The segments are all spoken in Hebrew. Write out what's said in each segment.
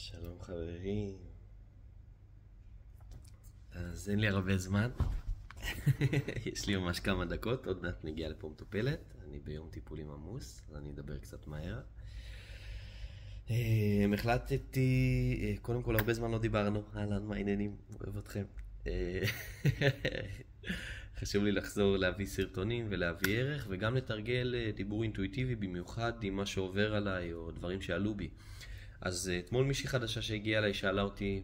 שלום חברים. אז אין לי הרבה זמן. יש לי ממש כמה דקות, עוד מעט נגיע לפה מטופלת. אני ביום טיפולים עמוס, אז אני אדבר קצת מהר. החלטתי, קודם כל הרבה זמן לא דיברנו, אהלן, מה העניינים? אוהב אתכם. חשוב לי לחזור להביא סרטונים ולהביא ערך, וגם לתרגל דיבור אינטואיטיבי, במיוחד עם מה שעובר עליי או דברים שעלו בי. אז אתמול מישהי חדשה שהגיעה אליי שאלה אותי,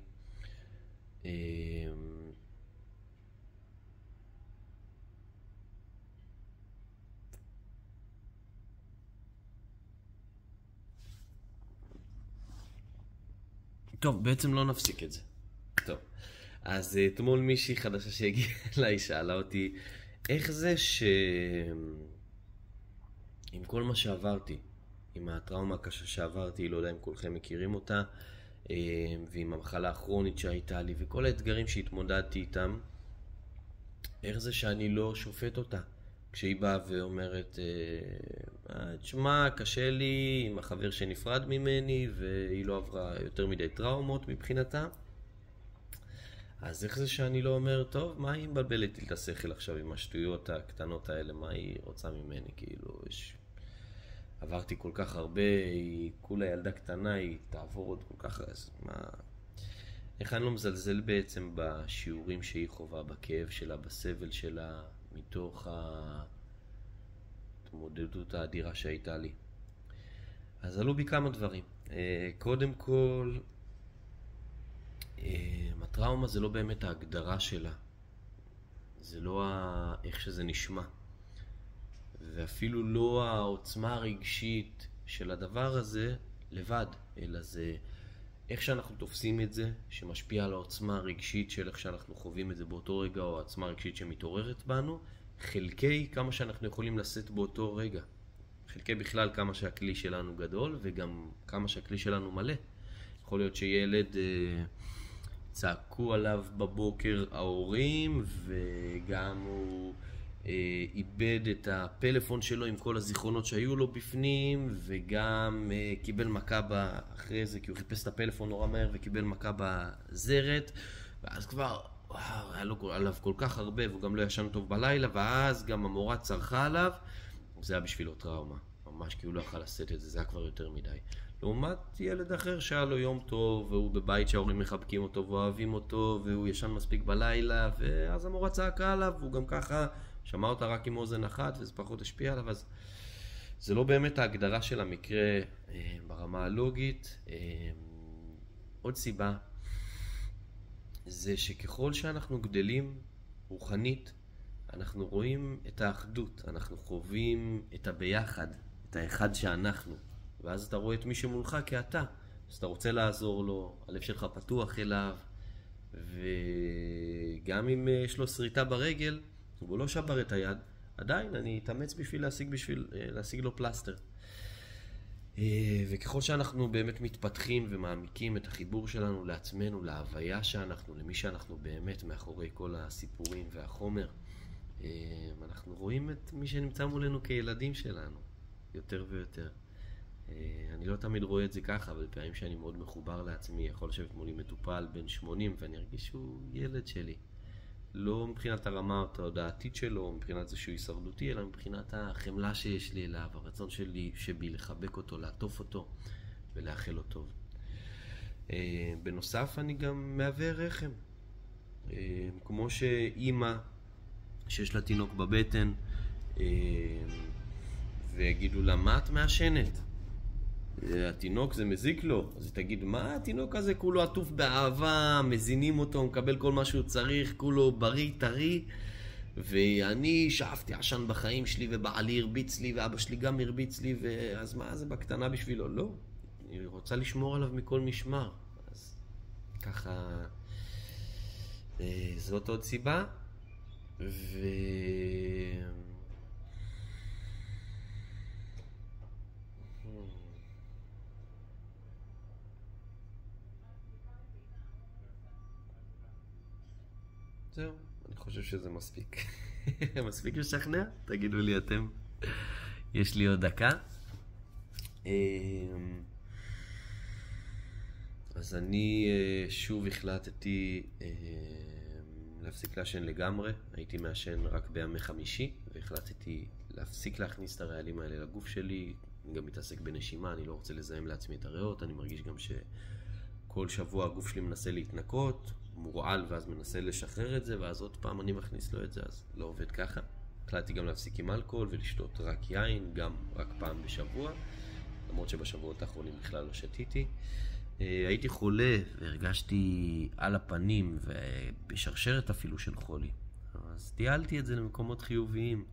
טוב, בעצם לא נפסיק את זה. טוב, אז אתמול מישהי חדשה שהגיעה אליי שאלה אותי, איך זה עם כל מה שעברתי, עם הטראומה הקשה שעברתי, לא יודע אם כולכם מכירים אותה, ועם המחלה הכרונית שהייתה לי, וכל האתגרים שהתמודדתי איתם, איך זה שאני לא שופט אותה? כשהיא באה ואומרת, תשמע, קשה לי עם החבר שנפרד ממני, והיא לא עברה יותר מדי טראומות מבחינתה. אז איך זה שאני לא אומר, טוב, מה היא מבלבלת לי את השכל עכשיו עם השטויות הקטנות האלה, מה היא רוצה ממני? כאילו, עברתי כל כך הרבה, היא כולה ילדה קטנה, היא תעבור עוד כל כך, אז מה... איך אני לא מזלזל בעצם בשיעורים שהיא חובה, בכאב שלה, בסבל שלה, מתוך ההתמודדות האדירה שהייתה לי. אז עלו בי כמה דברים. קודם כל, הטראומה זה לא באמת ההגדרה שלה. זה לא איך שזה נשמע. ואפילו לא העוצמה הרגשית של הדבר הזה לבד, אלא זה איך שאנחנו תופסים את זה, שמשפיע על העוצמה הרגשית של איך שאנחנו חווים את זה באותו רגע, או העוצמה הרגשית שמתעוררת בנו, חלקי כמה שאנחנו יכולים לשאת באותו רגע. חלקי בכלל כמה שהכלי שלנו גדול, וגם כמה שהכלי שלנו מלא. יכול להיות שילד צעקו עליו בבוקר ההורים, וגם הוא איבד את הפלאפון שלו עם כל הזיכרונות שהיו לו בפנים, וגם קיבל מכה אחרי זה, כי הוא חיפש את הפלאפון נורא מהר וקיבל מכה בזרת, ואז כבר היה לו עליו כל כך הרבה, והוא גם לא ישן טוב בלילה, ואז גם המורה צרחה עליו. זה היה בשבילו טראומה, ממש, כי הוא לא יכול לשאת את זה, זה היה כבר יותר מדי. לעומת ילד אחר שהיה לו יום טוב, והוא בבית שההורים מחבקים אותו ואוהבים אותו, והוא ישן מספיק בלילה, ואז המורה צעקה עליו, והוא גם ככה שמע אותה רק עם אוזן אחת, וזה פחות השפיע עליו. אז זה לא באמת ההגדרה של המקרה ברמה הלוגית. עוד סיבה זה שככל שאנחנו גדלים רוחנית, אנחנו רואים את האחדות, אנחנו חווים את הביחד, את האחד שאנחנו, ואז אתה רואה את מי שמולך כאתה, אז אתה רוצה לעזור לו, הלב שלך פתוח אליו, וגם אם יש לו שריטה ברגל, הוא לא שבר את היד, עדיין אני אתאמץ בשביל להשיג לו פלסטר. וככל שאנחנו באמת מתפתחים ומעמיקים את החיבור שלנו לעצמנו, להוויה שאנחנו, למי שאנחנו באמת מאחורי כל הסיפורים והחומר, אנחנו רואים את מי שנמצא מולנו כילדים שלנו, יותר ויותר. אני לא תמיד רואה את זה ככה, אבל פעמים שאני מאוד מחובר לעצמי, יכול לשבת מולי מטופל בן 80 ואני ארגיש שהוא ילד שלי. לא מבחינת הרמה התודעתית שלו, מבחינת זה שהוא הישרדותי, אלא מבחינת החמלה שיש לי אליו, הרצון שבי לחבק אותו, לעטוף אותו ולאחל לו טוב. בנוסף אני גם מהווה רחם. כמו שאימא שיש לה תינוק בבטן, ויגידו לה, מה את מעשנת? התינוק זה מזיק לו. אז היא תגיד, מה התינוק הזה? כולו עטוף באהבה, מזינים אותו, מקבל כל מה שהוא צריך, כולו בריא, טרי, ואני שאפתי עשן בחיים שלי, ובעלי הרביץ לי, ואבא שלי גם הרביץ לי, אז מה זה בקטנה בשבילו? לא, אני רוצה לשמור עליו מכל משמר. אז ככה, זאת עוד סיבה. זהו, אני חושב שזה מספיק. מספיק לשכנע? תגידו לי אתם. יש לי עוד דקה. אז אני שוב החלטתי להפסיק לעשן לגמרי. הייתי מעשן רק בימי חמישי, והחלטתי להפסיק להכניס את הרעלים האלה לגוף שלי. אני גם מתעסק בנשימה, אני לא רוצה לזהם לעצמי את הריאות. אני מרגיש גם שכל שבוע הגוף שלי מנסה להתנקות, מורעל, ואז מנסה לשחרר את זה, ואז עוד פעם אני מכניס לו את זה, אז לא עובד ככה. החלטתי גם להפסיק עם אלכוהול ולשתות רק יין, גם רק פעם בשבוע, למרות שבשבועות האחרונים בכלל לא שתיתי. הייתי חולה והרגשתי על הפנים ובשרשרת אפילו של חולי. אז טיילתי את זה למקומות חיוביים,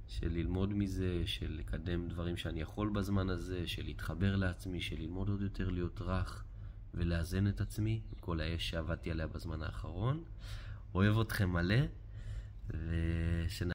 של ללמוד מזה, של לקדם דברים שאני יכול בזמן הזה, של להתחבר לעצמי, של ללמוד עוד יותר להיות רך ולאזן את עצמי, כל האש שעבדתי עליה בזמן האחרון. אוהב אתכם מלא, ושנ...